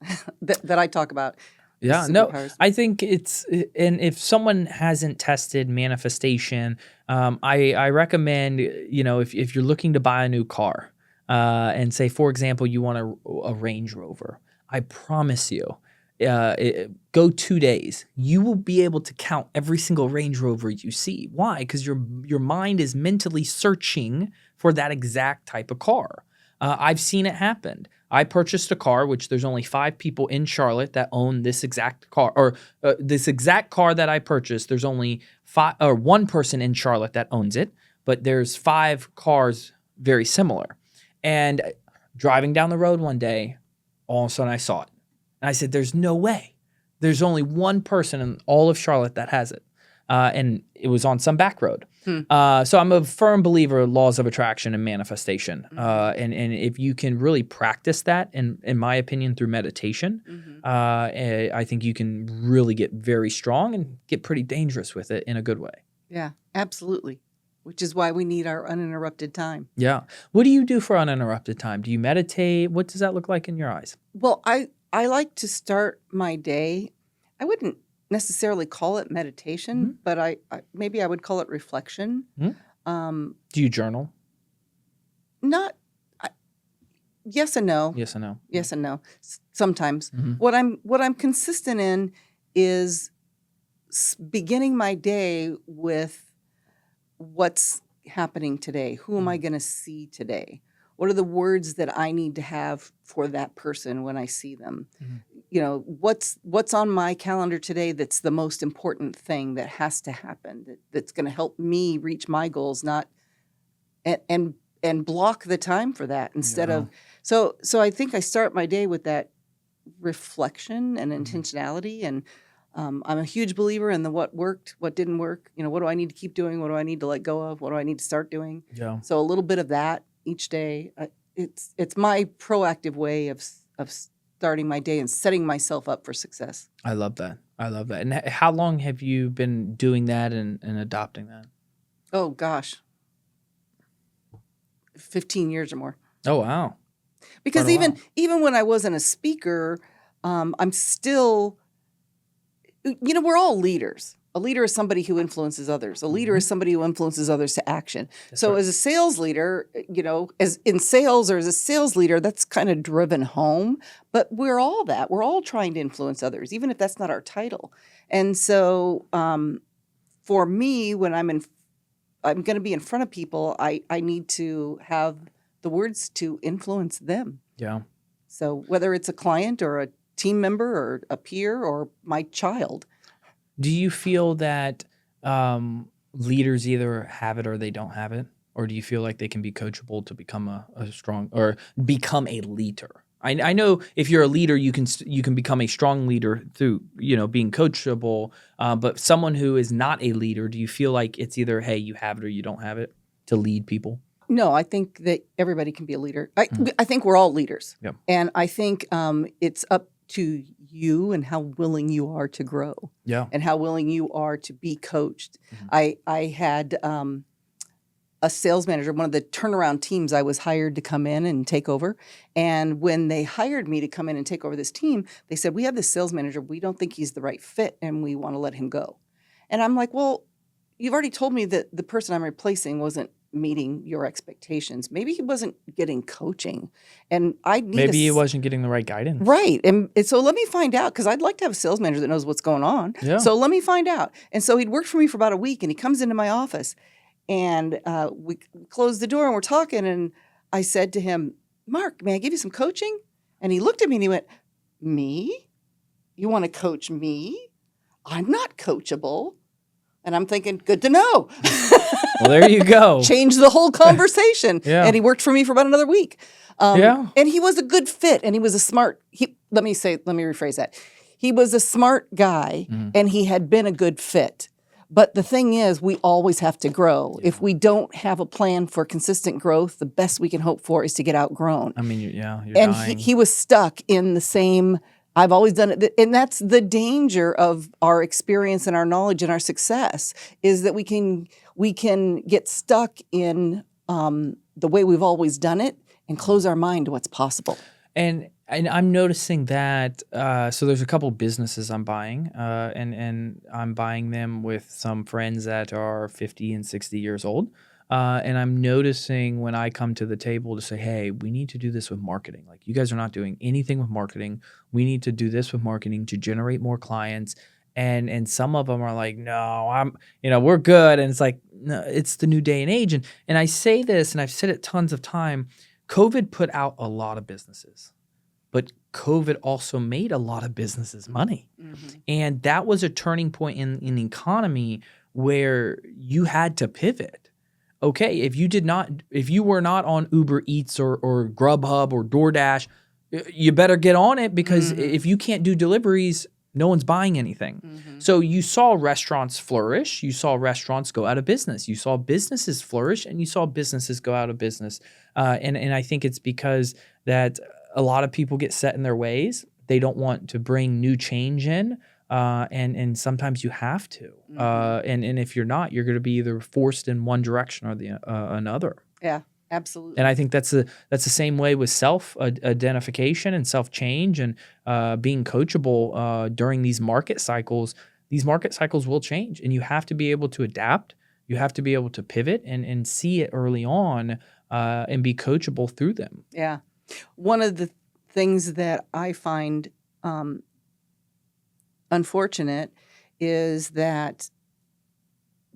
that I talk about. Yeah, no, I think it's, and if someone hasn't tested manifestation, I recommend, if you're looking to buy a new car, and say, for example, you want a Range Rover, I promise you, go 2 days, you will be able to count every single Range Rover you see. Why? Because your mind is mentally searching for that exact type of car. I've seen it happen. I purchased a car, which there's only 5 people in Charlotte that own this exact car, or this exact car that I purchased. There's only 1 person in Charlotte that owns it, but there's 5 cars very similar. And driving down the road one day, all of a sudden I saw it. And I said, there's no way. There's only 1 person in all of Charlotte that has it. And it was on some back road. So I'm a firm believer in laws of attraction and manifestation. And if you can really practice that, in my opinion, through meditation, I think you can really get very strong and get pretty dangerous with it in a good way. Yeah, absolutely. Which is why we need our uninterrupted time. Yeah. What do you do for uninterrupted time? Do you meditate? What does that look like in your eyes? Well, I like to start my day. I wouldn't necessarily call it meditation, but I maybe I would call it reflection. Do you journal? Yes and no. Yes and no. Yes and no. Sometimes what I'm consistent in is beginning my day with what's happening today. Who am I going to see today? What are the words that I need to have for that person when I see them? What's on my calendar today that's the most important thing that has to happen, that's going to help me reach my goals, not and block the time for that instead of so I think I start my day with that reflection and intentionality, and I'm a huge believer in the what worked, what didn't work. What do I need to keep doing? What do I need to let go of? What do I need to start doing? Yeah. So a little bit of that each day. It's my proactive way of starting my day and setting myself up for success. I love that. And how long have you been doing that and adopting that? Oh, gosh. 15 years or more. Oh, wow. Because even when I wasn't a speaker, I'm still, we're all leaders. A leader is somebody who influences others. A leader is somebody who influences others to action. That's right. As a sales leader, as in sales or as a sales leader, that's kind of driven home. But we're all that. We're all trying to influence others, even if that's not our title. And so for me, when I'm going to be in front of people, I need to have the words to influence them. Yeah. So whether it's a client or a team member or a peer or my child. Do you feel that leaders either have it or they don't have it? Or do you feel like they can be coachable to become a strong or become a leader? I know if you're a leader, you can become a strong leader through being coachable. But someone who is not a leader, do you feel like it's either, hey, you have it or you don't have it to lead people? No, I think that everybody can be a leader. I think we're all leaders. Yep. And I think it's up to you and how willing you are to grow. Yeah. And how willing you are to be coached. I had a sales manager, one of the turnaround teams, I was hired to come in and take over. And when they hired me to come in and take over this team, they said, we have this sales manager. We don't think he's the right fit and we want to let him go. And I'm like, well, you've already told me that the person I'm replacing wasn't meeting your expectations. Maybe he wasn't getting coaching, and I need Maybe he wasn't getting the right guidance. Right. And so let me find out, because I'd like to have a sales manager that knows what's going on. Yeah. So let me find out. And so he'd worked for me for about a week, and he comes into my office, and we closed the door and we're talking. And I said to him, Mark, may I give you some coaching? And he looked at me and he went, me? You want to coach me? I'm not coachable. And I'm thinking, good to know. Well, there you go. Changed the whole conversation. Yeah. And he worked for me for about another week. Yeah. And he was a good fit, and he was a smart, let me rephrase that. He was a smart guy, and he had been a good fit. But the thing is, we always have to grow. If we don't have a plan for consistent growth, the best we can hope for is to get outgrown. I mean, you're And dying. he was stuck in the same, I've always done it. And that's the danger of our experience and our knowledge and our success, is that we can get stuck in the way we've always done it and close our mind to what's possible. And I'm noticing that, so there's a couple businesses I'm buying, and I'm buying them with some friends that are 50 and 60 years old. And I'm noticing when I come to the table to say, hey, we need to do this with marketing. Like, you guys are not doing anything with marketing. We need to do this with marketing to generate more clients. And some of them are like, no, we're good. And it's like, no, it's the new day and age. And I say this, and I've said it tons of time. COVID put out a lot of businesses, but COVID also made a lot of businesses money. And that was a turning point in the economy where you had to pivot. Okay, if you were not on Uber Eats or Grubhub or DoorDash, you better get on it, because if you can't do deliveries, no one's buying anything. So you saw restaurants flourish. You saw restaurants go out of business. You saw businesses flourish, and you saw businesses go out of business. And I think it's because that a lot of people get set in their ways. They don't want to bring new change in. And sometimes you have to. And if you're not, you're going to be either forced in one direction or the another. Yeah, absolutely. And I think that's the same way with self-identification and self-change and being coachable during these market cycles. These market cycles will change, and you have to be able to adapt. You have to be able to pivot and see it early on and be coachable through them. Yeah. One of the things that I find unfortunate is that,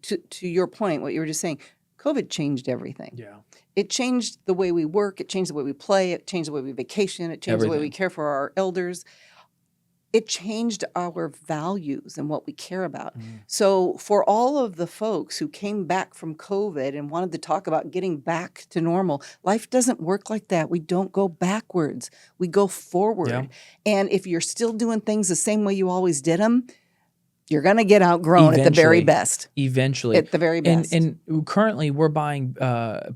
to your point, what you were just saying, COVID changed everything. Yeah. It changed the way we work. It changed the way we play. It changed the way we vacation. It changed the way we care for our elders. It changed our values and what we care about. So for all of the folks who came back from COVID and wanted to talk about getting back to normal, life doesn't work like that. We don't go backwards. We go forward. Yeah. And if you're still doing things the same way you always did them, you're going to get outgrown at the very best. Eventually. At the very best. And currently we're buying,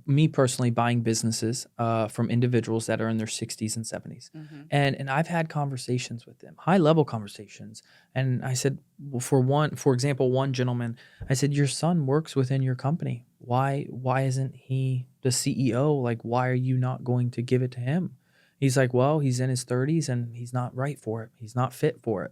me personally, buying businesses from individuals that are in their 60s and 70s. And I've had conversations with them, high-level conversations. And I said, well, for example, one gentleman, I said, your son works within your company. Why isn't he the CEO? Like, why are you not going to give it to him? He's like, well, he's in his 30s and he's not right for it. He's not fit for it.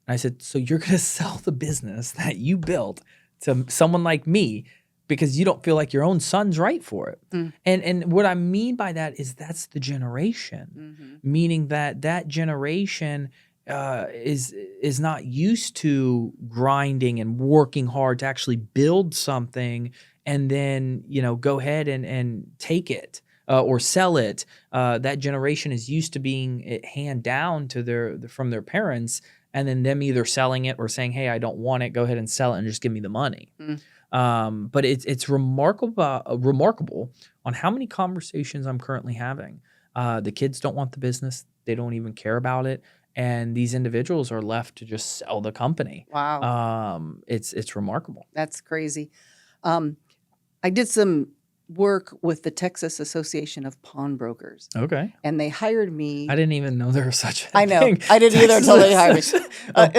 And I said, so you're going to sell the business that you built to someone like me because you don't feel like your own son's right for it. And what I mean by that is that's the generation, meaning that generation is not used to grinding and working hard to actually build something and then, go ahead and take it. Or sell it. That generation is used to being it hand down to from their parents, and then them either selling it or saying, "Hey, I don't want it. Go ahead and sell it and just give me the money." But it's remarkable on how many conversations I'm currently having. The kids don't want the business; they don't even care about it, and these individuals are left to just sell the company. Wow, it's remarkable. That's crazy. I did some work with the Texas Association of Pawnbrokers. Okay. And they hired me. I didn't even know there was such a thing. I know. I didn't either until they hired me.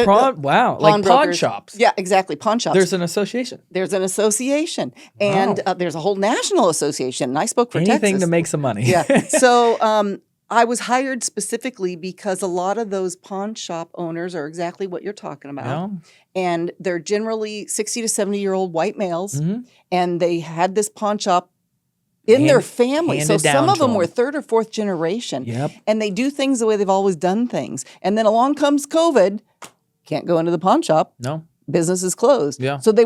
Wow. Like pawn shops. Yeah, exactly. Pawn shops. There's an association. There's an association. And there's a whole national association. And I spoke for Anything Texas. to make some money. Yeah. So I was hired specifically because a lot of those pawn shop owners are exactly what you're talking about. Yeah. And they're generally 60 to 70-year-old white males. And they had this pawn shop in their family. So handed down some of to them them. were third or fourth generation. Yep. And they do things the way they've always done things. And then along comes COVID. Can't go into the pawn shop. No. Business is closed. Yeah. So they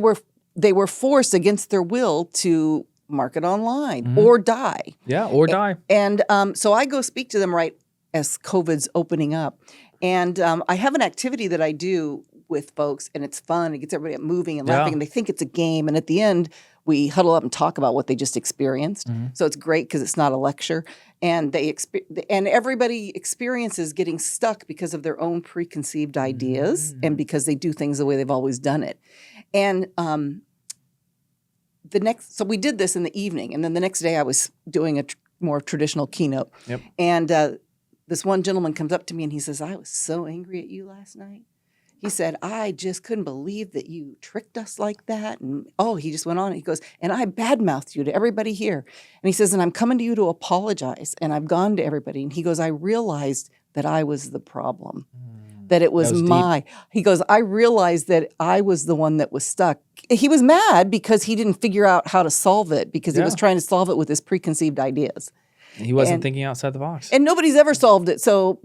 were forced against their will to market online or die. Yeah, or die. And so I go speak to them right as COVID's opening up. And I have an activity that I do with folks, and it's fun. It gets everybody moving and laughing, and they think it's a game. And at the end, we huddle up and talk about what they just experienced. So it's great because it's not a lecture. And and everybody experiences getting stuck because of their own preconceived ideas and because they do things the way they've always done it. And so we did this in the evening, and then the next day I was doing a more traditional keynote. Yep. And this one gentleman comes up to me and he says, "I was so angry at you last night." He said, "I just couldn't believe that you tricked us like that." And he just went on. He goes, "And I badmouthed you to everybody here." And he says, "And I'm coming to you to apologize." And I've gone to everybody. And he goes, "I realized that I was the problem, that it was That was my." He goes, "I realized that I was the one that was stuck." He was mad because he didn't figure out how to solve it because he was trying to solve it with his preconceived ideas. He wasn't thinking outside the box. And nobody's ever solved it. So,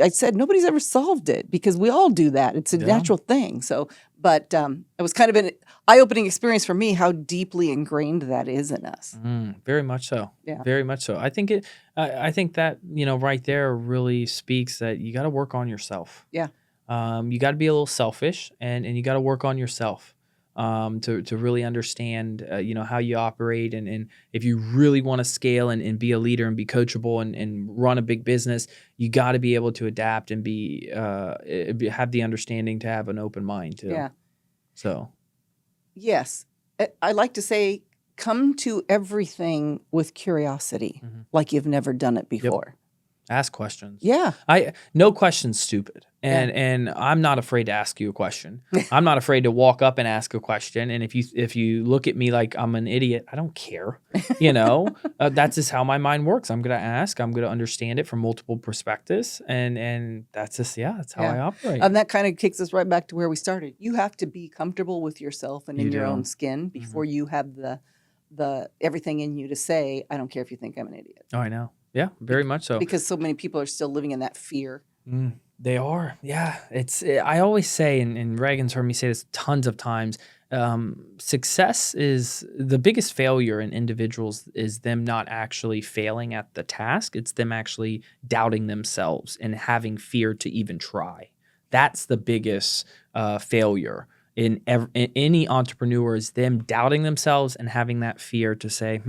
I said, nobody's ever solved it because we all do that. It's a natural thing. So, but it was kind of an eye-opening experience for me how deeply ingrained that is in us. Very much so. Yeah. Very much so. I think I think that, right there really speaks that you got to work on yourself. Yeah. You got to be a little selfish and you got to work on yourself. To really understand, how you operate. And if you really want to scale and be a leader and be coachable and run a big business, you got to be able to adapt and have the understanding to have an open mind too. Yeah. So. Yes. I like to say, come to everything with curiosity, like you've never done it before. Ask questions. Yeah. No question's stupid. And I'm not afraid to ask you a question. I'm not afraid to walk up and ask a question. And if you look at me like I'm an idiot, I don't care. That's just how my mind works. I'm going to ask. I'm going to understand it from multiple perspectives. And that's just, that's how I operate. And that kind of takes us right back to where we started. You have to be comfortable with yourself and in your own skin before you have the everything in you to say, I don't care if you think I'm an idiot. Oh, I know. Yeah, very much so. Because so many people are still living in that fear. They are. Yeah. I always say, and Reagan's heard me say this tons of times, success is the biggest failure in individuals is them not actually failing at the task. It's them actually doubting themselves and having fear to even try. That's the biggest failure in any entrepreneur is them doubting themselves and having that fear to say,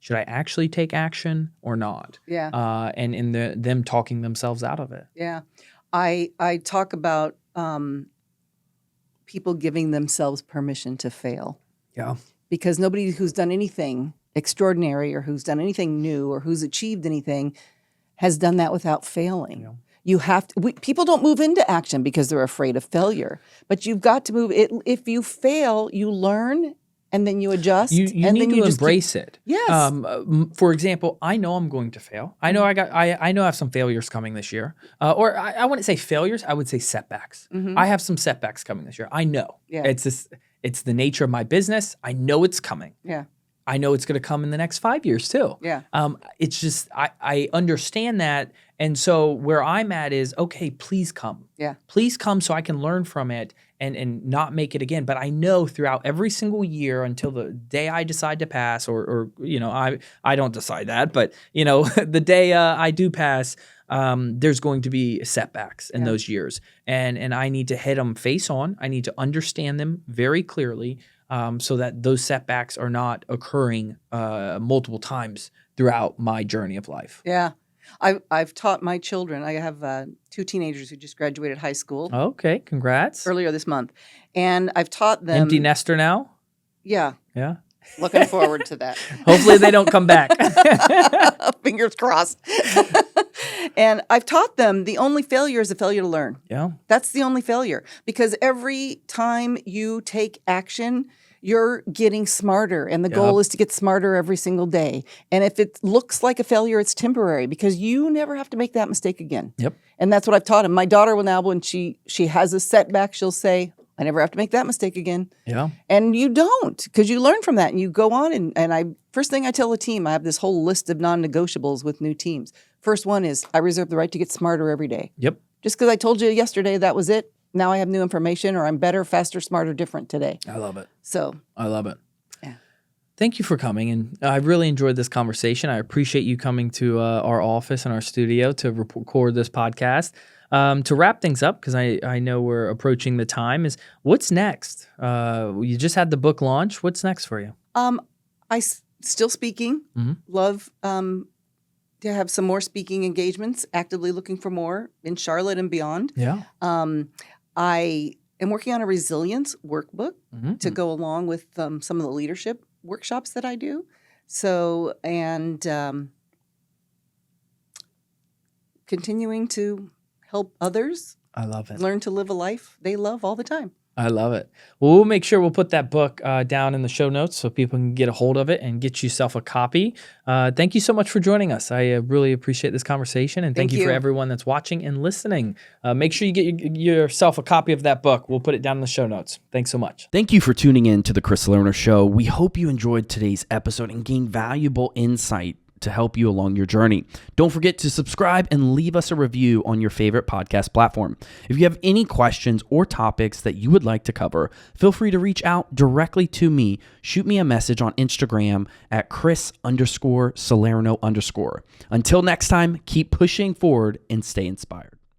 should I actually take action or not? Yeah. And in them talking themselves out of it. Yeah. I talk about people giving themselves permission to fail. Yeah. Because nobody who's done anything extraordinary or who's done anything new or who's achieved anything has done that without failing. Yeah. You have to, people don't move into action because they're afraid of failure, but you've got to move it. If you fail, you learn and then you adjust. You and need then you to embrace it. Yes. For example, I know I'm going to fail. I know I know I have some failures coming this year. Or I wouldn't say failures. I would say setbacks. I have some setbacks coming this year. I know. Yeah. It's the nature of my business. I know it's coming. Yeah. I know it's going to come in the next 5 years too. Yeah. It's just, I understand that. And so where I'm at is, okay, please come. Yeah. Please come so I can learn from it and not make it again. But I know throughout every single year until the day I decide to pass or I don't decide that, but the day I do pass, there's going to be setbacks in those years. And I need to hit them face on. I need to understand them very clearly. So that those setbacks are not occurring multiple times throughout my journey of life. Yeah. I've taught my children. I have 2 teenagers who just graduated high school. Okay, congrats. Earlier this month. And I've taught them. Empty nester now? Yeah. Yeah. Looking forward to that. Hopefully they don't come back. Fingers crossed. And I've taught them the only failure is a failure to learn. Yeah. That's the only failure. Because every time you take action, you're getting smarter. And the goal is to get smarter every single day. And if it looks like a failure, it's temporary because you never have to make that mistake again. Yep. And that's what I've taught them. My daughter will now, when she has a setback, she'll say, I never have to make that mistake again. Yeah. And you don't, because you learn from that and you go on. And first thing I tell a team, I have this whole list of non-negotiables with new teams. First one is I reserve the right to get smarter every day. Yep. Just because I told you yesterday that was it, now I have new information, or I'm better, faster, smarter, different today. I love it. So I love it. Yeah. Thank you for coming. And I really enjoyed this conversation. I appreciate you coming to our office and our studio to record this podcast. To wrap things up, because I know we're approaching the time, is what's next? You just had the book launch. What's next for you? Still speaking. Mm-hmm. Love to have some more speaking engagements, actively looking for more in Charlotte and beyond. Yeah. I am working on a resilience workbook Mm-hmm. to go along with some of the leadership workshops that I do. So, and continuing to help others I love it. learn to live a life they love all the time. I love it. Well, we'll make sure we'll put that book down in the show notes so people can get a hold of it and get yourself a copy. Thank you so much for joining us. I really appreciate this conversation, and thank you for everyone that's watching and listening. Make sure you get yourself a copy of that book. We'll put it down in the show notes. Thanks so much. Thank you for tuning in to the Chris Salerno Show. We hope you enjoyed today's episode and gained valuable insight to help you along your journey. Don't forget to subscribe and leave us a review on your favorite podcast platform. If you have any questions or topics that you would like to cover, feel free to reach out directly to me. Shoot me a message on Instagram at Chris_Salerno_. Until next time, keep pushing forward and stay inspired.